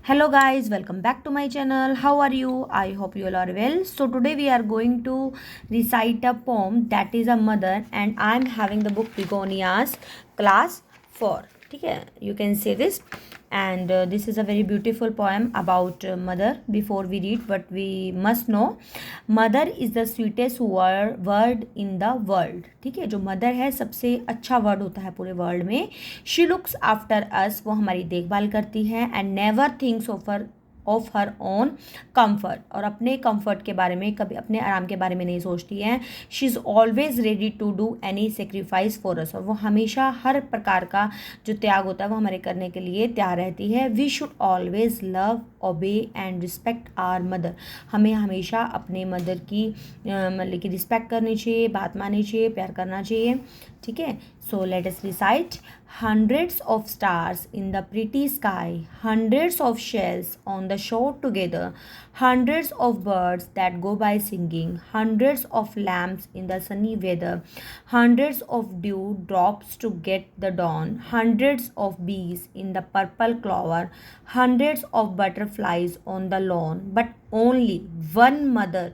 Hello guys, welcome back to my channel. How are you? I hope you all are well. So today we are going to recite a poem that is a mother, and I'm having the book Begonias class 4. ठीक है, you can say this, and this is a very beautiful poem about mother. Before we read, what we must know, mother is the sweetest word in the world. ठीक है, जो mother है सबसे अच्छा word होता है पूरे वर्ल्ड में. शी लुक्स आफ्टर अस, वो हमारी देखभाल करती है, and never thinks of her own comfort, और अपने कम्फर्ट के बारे में, कभी अपने आराम के बारे में नहीं सोचती है. She is always ready to do any sacrifice for us, और वो हमेशा हर प्रकार का जो त्याग होता है वो हमारे करने के लिए तैयार रहती है. We should always love, obey and respect our mother, हमें हमेशा अपने मदर की मतलब कि रिस्पेक्ट करनी चाहिए, बात माननी चाहिए, प्यार करना चाहिए. ठीक है, so let us recite. Hundreds of stars in the pretty sky, hundreds of shells on the shore together, hundreds of birds that go by singing, hundreds of lamps in the sunny weather, hundreds of dew drops to get the dawn, hundreds of bees in the purple clover, hundreds of butterflies on the lawn, but only one mother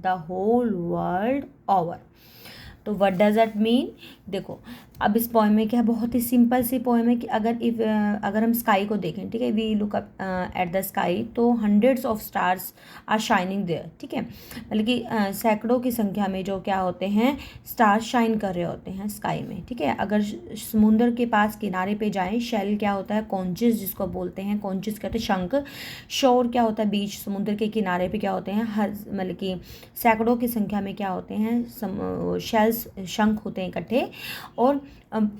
the whole world over. तो what does that mean? देखो, अब इस poem में क्या है, बहुत ही simple सी poem है कि अगर हम स्काई को देखें, ठीक है, we look up at the sky, तो hundreds of stars are shining there. ठीक है, मतलब कि सैकड़ों की संख्या में जो क्या होते हैं, स्टार्स शाइन कर रहे होते हैं स्काई में. ठीक है, अगर समुंदर के पास किनारे पे जाएं, शेल क्या होता है, कॉन्चिस जिसको बोलते हैं, कॉन्चिस कहते हैं शंख. शोर क्या होता है, बीच, समुद्र के किनारे पे क्या होते हैं, मतलब कि सैकड़ों की संख्या में क्या होते हैं, शेल्स, शंख होते हैं इकट्ठे. और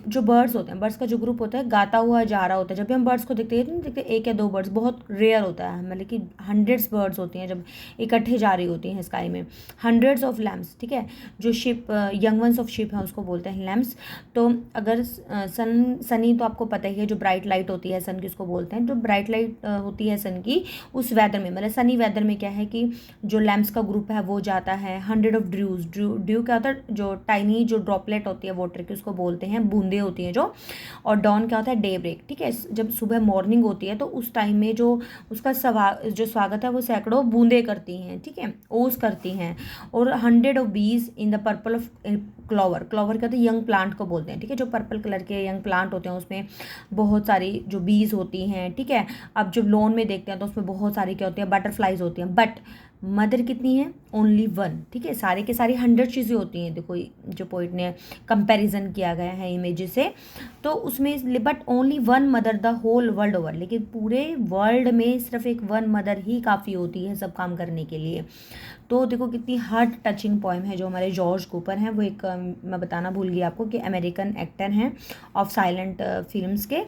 जो बर्ड्स होते हैं, बर्ड्स का जो ग्रुप होता है गाता हुआ जा रहा होता है. जब भी हम बर्ड्स को देखते हैं, देखते एक या दो बर्ड्स, बहुत रेयर होता है, मतलब कि हंड्रेड्स बर्ड्स होती हैं जब इकट्ठे जा रही होती हैं स्काई में. हंड्रेड्स ऑफ लैम्प्स, ठीक है, जो ship, young ones of ship है उसको बोलते हैं लैम्प्स. तो अगर सनी तो आपको पता ही है, जो ब्राइट लाइट होती है सन की उसको बोलते हैं. जो ब्राइट लाइट होती है सन की, उस वेदर में, मतलब सनी वेदर में क्या है कि जो लैम्प्स का ग्रुप है वो जाता है. 100 ऑफ ड्रूज, ड्यू क्या होता है, जो टाइनी जो ड्रॉपलेट होती है वाटर की उसको बोलते हैं, बूंदे होती हैं जो. और डॉन क्या होता है, डे ब्रेक. ठीक है, जब सुबह मॉर्निंग होती है तो उस टाइम में जो उसका जो स्वागत है वो सैकड़ों बूंदे करती हैं. ठीक है, ओस करती हैं. और 100 ऑफ बीज in the purple of clover, clover क्या होता है, यंग प्लांट को बोलते हैं. ठीक है, जो पर्पल कलर के यंग प्लांट होते हैं उसमें बहुत सारी जो बीज होती हैं. ठीक है, अब जब लॉन में देखते हैं तो उसमें बहुत सारी क्या होती है, बटरफ्लाइज होती हैं. बट मदर कितनी है, ओनली वन. ठीक है, सारे के सारी 100 चीज़ें होती हैं. देखो जो पोइट ने कंपैरिजन किया गया है इमेजेस से, तो उसमें but only one mother the whole world over, लेकिन पूरे वर्ल्ड में सिर्फ एक वन मदर ही काफ़ी होती है सब काम करने के लिए. तो देखो कितनी हार्ट टचिंग पोएम है. जो हमारे जॉर्ज कूपर हैं, वो एक मैं बताना भूल गई आपको कि अमेरिकन एक्टर हैं ऑफ साइलेंट फिल्म्स के.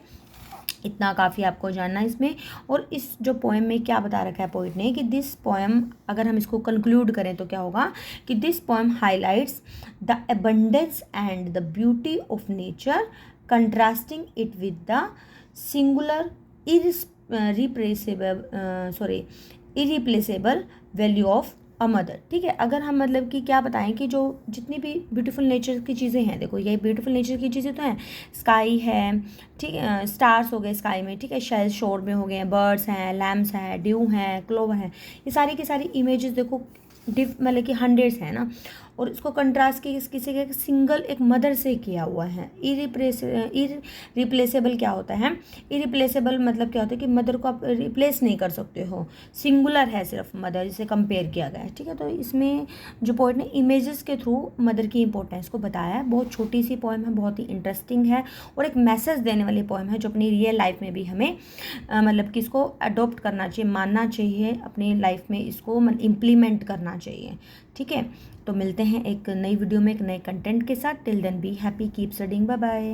इतना काफ़ी आपको जानना इसमें. और इस जो पोएम में क्या बता रखा है पोइट ने कि दिस पोएम, अगर हम इसको कंक्लूड करें तो क्या होगा कि this poem highlights the abundance and the beauty of nature, contrasting it with the singular irreplaceable value of a mother. ठीक है, अगर हम मतलब कि क्या बताएं कि जो जितनी भी ब्यूटीफुल नेचर की चीज़ें हैं, देखो ये ब्यूटीफुल नेचर की चीज़ें तो हैं, स्काई है, ठीक है, स्टार्स हो गए स्काई में, ठीक है, शेल शोर में हो गए हैं, बर्ड्स हैं, लैम्प्स हैं, ड्यू हैं, क्लोवर हैं, ये सारी की सारी इमेजेस देखो मतलब कि हंड्रेड्स है ना. और इसको कंट्रास्ट किसी के सिंगल एक मदर से किया हुआ है. इरिप्लेसेबल क्या होता है, इरिप्लेसेबल मतलब क्या होता है कि मदर को आप रिप्लेस नहीं कर सकते हो, सिंगुलर है सिर्फ मदर, जिसे कंपेयर किया गया है. ठीक है, तो इसमें जो पोइट ने इमेजेस के थ्रू मदर की इंपॉर्टेंस को बताया है. बहुत छोटी सी पोएम है, बहुत ही इंटरेस्टिंग है, और एक मैसेज देने वाली पोएम है जो अपनी रियल लाइफ में भी हमें मतलब कि इसको अडोप्ट करना चाहिए, मानना चाहिए, अपनी लाइफ में इसको इम्प्लीमेंट करना चाहिए. ठीक है, तो मिलते हैं एक नई वीडियो में एक नए कंटेंट के साथ. Till then be happy, keep studying, bye bye.